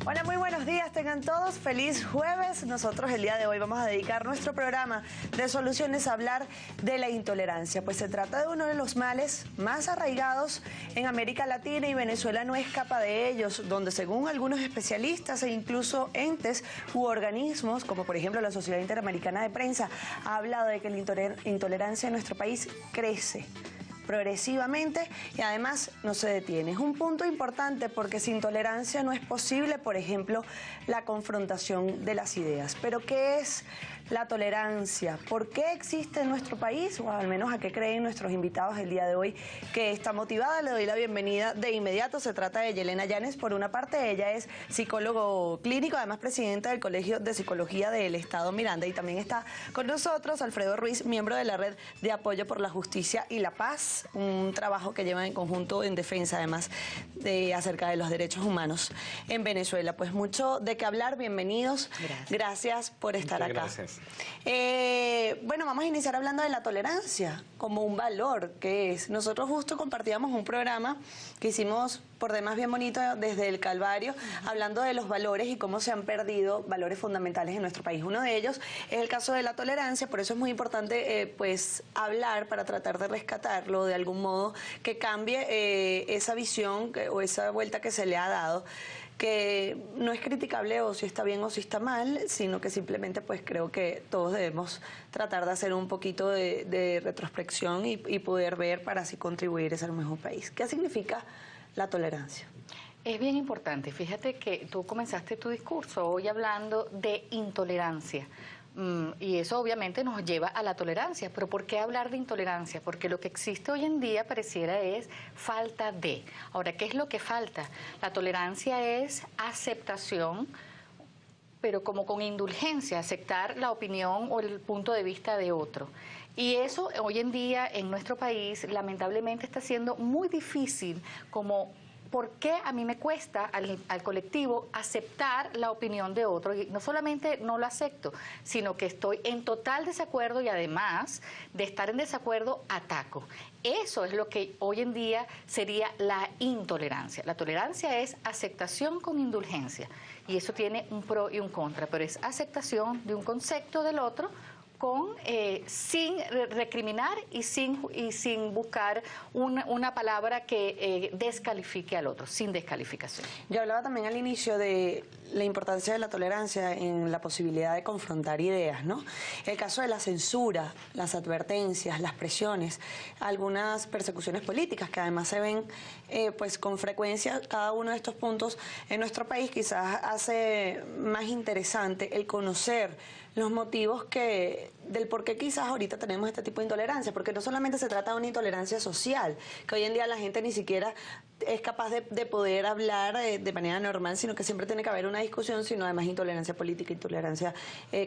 Hola, muy buenos días, tengan todos feliz jueves. Nosotros el día de hoy vamos a dedicar nuestro programa de soluciones a hablar de la intolerancia, pues se trata de uno de los males más arraigados en América Latina y Venezuela no escapa de ellos, donde según algunos especialistas e incluso entes u organismos, como por ejemplo la Sociedad Interamericana de Prensa, ha hablado de que la intolerancia en nuestro país crece progresivamente y además no se detiene. Es un punto importante porque sin tolerancia no es posible, por ejemplo, la confrontación de las ideas. Pero ¿qué es la tolerancia? ¿Por qué existe en nuestro país? O al menos a qué creen nuestros invitados el día de hoy que está motivada. Le doy la bienvenida de inmediato. Se trata de Yelena Llanes. Por una parte, ella es psicólogo clínico, además presidenta del Colegio de Psicología del Estado Miranda. Y también está con nosotros Alfredo Ruiz, miembro de la Red de Apoyo por la Justicia y la Paz, un trabajo que llevan en conjunto en defensa además acerca de los derechos humanos en Venezuela. Pues mucho de qué hablar, bienvenidos. Gracias por estar acá. Gracias. Bueno, vamos a iniciar hablando de la tolerancia como un valor que es. Nosotros justo compartíamos un programa que hicimos por demás bien bonito desde el Calvario, hablando de los valores y cómo se han perdido valores fundamentales en nuestro país. Uno de ellos es el caso de la tolerancia, por eso es muy importante pues hablar para tratar de rescatarlo de algún modo, que cambie esa visión o esa vuelta que se le ha dado, que no es criticable o si está bien o si está mal, sino que simplemente pues creo que todos debemos tratar de hacer un poquito de retrospección y poder ver para así contribuir a un mejor país. ¿Qué significa la tolerancia? Es bien importante. Fíjate que tú comenzaste tu discurso hoy hablando de intolerancia. Y eso obviamente nos lleva a la tolerancia. ¿Pero por qué hablar de intolerancia? Porque lo que existe hoy en día pareciera es falta de. Ahora, ¿qué es lo que falta? La tolerancia es aceptación, pero como con indulgencia, aceptar la opinión o el punto de vista de otro. Y eso hoy en día en nuestro país lamentablemente está siendo muy difícil, como ¿por qué a mí me cuesta al colectivo aceptar la opinión de otro? Y no solamente no lo acepto, sino que estoy en total desacuerdo y además de estar en desacuerdo, ataco. Eso es lo que hoy en día sería la intolerancia. La tolerancia es aceptación con indulgencia y eso tiene un pro y un contra, pero es aceptación de un concepto del otro sin recriminar y sin buscar una palabra que descalifique al otro, sin descalificación. Yo hablaba también al inicio de la importancia de la tolerancia en la posibilidad de confrontar ideas, ¿no? El caso de la censura, las advertencias, las presiones, algunas persecuciones políticas que además se ven pues con frecuencia. Cada uno de estos puntos en nuestro país quizás hace más interesante el conocer los motivos del por qué quizás ahorita tenemos este tipo de intolerancia, porque no solamente se trata de una intolerancia social, que hoy en día la gente ni siquiera es capaz de poder hablar de manera normal, sino que siempre tiene que haber una discusión, sino además intolerancia política, intolerancia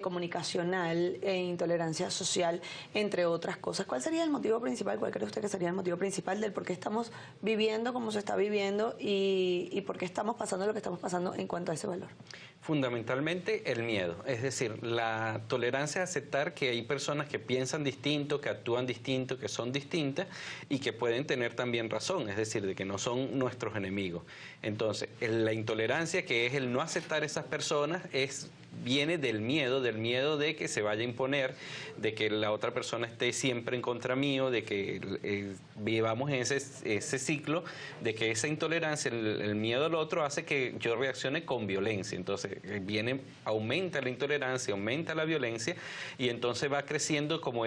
comunicacional, intolerancia social, entre otras cosas. ¿Cuál sería el motivo principal? ¿Cuál cree usted que sería el motivo principal del por qué estamos viviendo como se está viviendo y por qué estamos pasando lo que estamos pasando en cuanto a ese valor? Fundamentalmente el miedo, es decir, la tolerancia a aceptar que hay personas que piensan distinto, que actúan distinto, que son distintas y que pueden tener también razón, es decir, de que no son nuestros enemigos. Entonces, la intolerancia, que es el no aceptar esas personas, viene del miedo de que se vaya a imponer, de que la otra persona esté siempre en contra mío, de que vivamos en ese ciclo, de que esa intolerancia, el miedo al otro hace que yo reaccione con violencia. Entonces aumenta la intolerancia, aumenta la violencia y entonces va creciendo como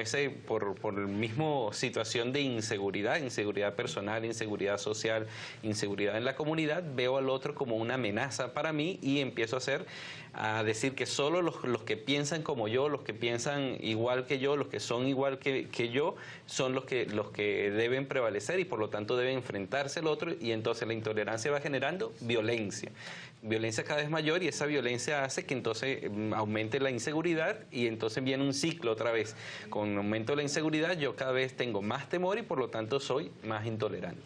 por el mismo situación de inseguridad personal, inseguridad social, inseguridad en la comunidad, veo al otro como una amenaza para mí y empiezo a decir que solo los que piensan como yo, los que piensan igual que yo, los que son igual que yo, son los que deben prevalecer y por lo tanto deben enfrentarse al otro, y entonces la intolerancia va generando violencia cada vez mayor, y esa violencia hace que entonces aumente la inseguridad y entonces viene un ciclo otra vez. Con aumento de la inseguridad yo cada vez tengo más temor y por lo tanto soy más intolerante.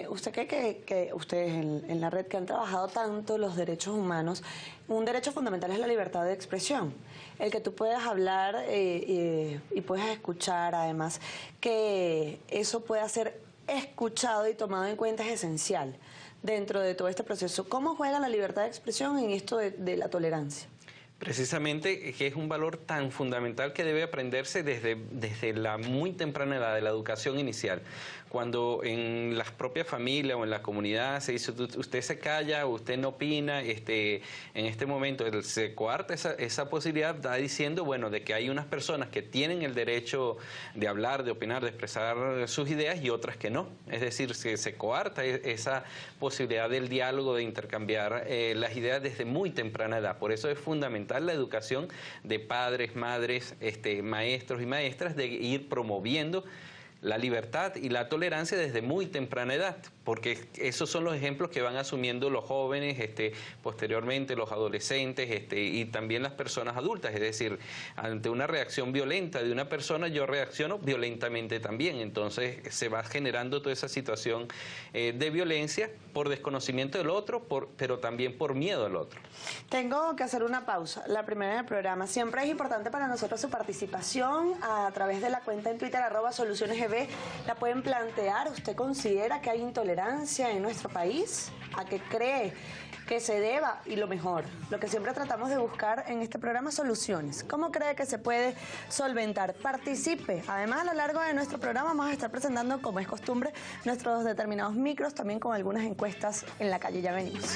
Usted cree que ustedes en la red que han trabajado tanto los derechos humanos, un derecho fundamental es la libertad de expresión, el que tú puedas hablar y puedas escuchar, además que eso pueda ser escuchado y tomado en cuenta es esencial dentro de todo este proceso. ¿Cómo juega la libertad de expresión en esto de la tolerancia? Precisamente que es un valor tan fundamental que debe aprenderse desde la muy temprana edad de la educación inicial. Cuando en las propias familias o en la comunidad se dice usted se calla, usted no opina, en este momento se coarta esa posibilidad, está diciendo bueno de que hay unas personas que tienen el derecho de hablar, de opinar, de expresar sus ideas y otras que no. Es decir, se coarta esa posibilidad del diálogo, de intercambiar las ideas desde muy temprana edad. Por eso es fundamental la educación de padres, madres, maestros y maestras, de ir promoviendo la libertad y la tolerancia desde muy temprana edad, porque esos son los ejemplos que van asumiendo los jóvenes, posteriormente los adolescentes y también las personas adultas. Es decir, ante una reacción violenta de una persona, yo reacciono violentamente también. Entonces se va generando toda esa situación de violencia por desconocimiento del otro, pero también por miedo al otro. Tengo que hacer una pausa, la primera del programa. Siempre es importante para nosotros su participación a través de la cuenta en Twitter, @solucionesgb. La pueden plantear. ¿Usted considera que hay intolerancia en nuestro país? ¿A qué cree que se deba? Y lo mejor, lo que siempre tratamos de buscar en este programa, soluciones. ¿Cómo cree que se puede solventar? Participe. Además, a lo largo de nuestro programa vamos a estar presentando, como es costumbre, nuestros determinados micros, también con algunas encuestas en la calle. Ya venimos.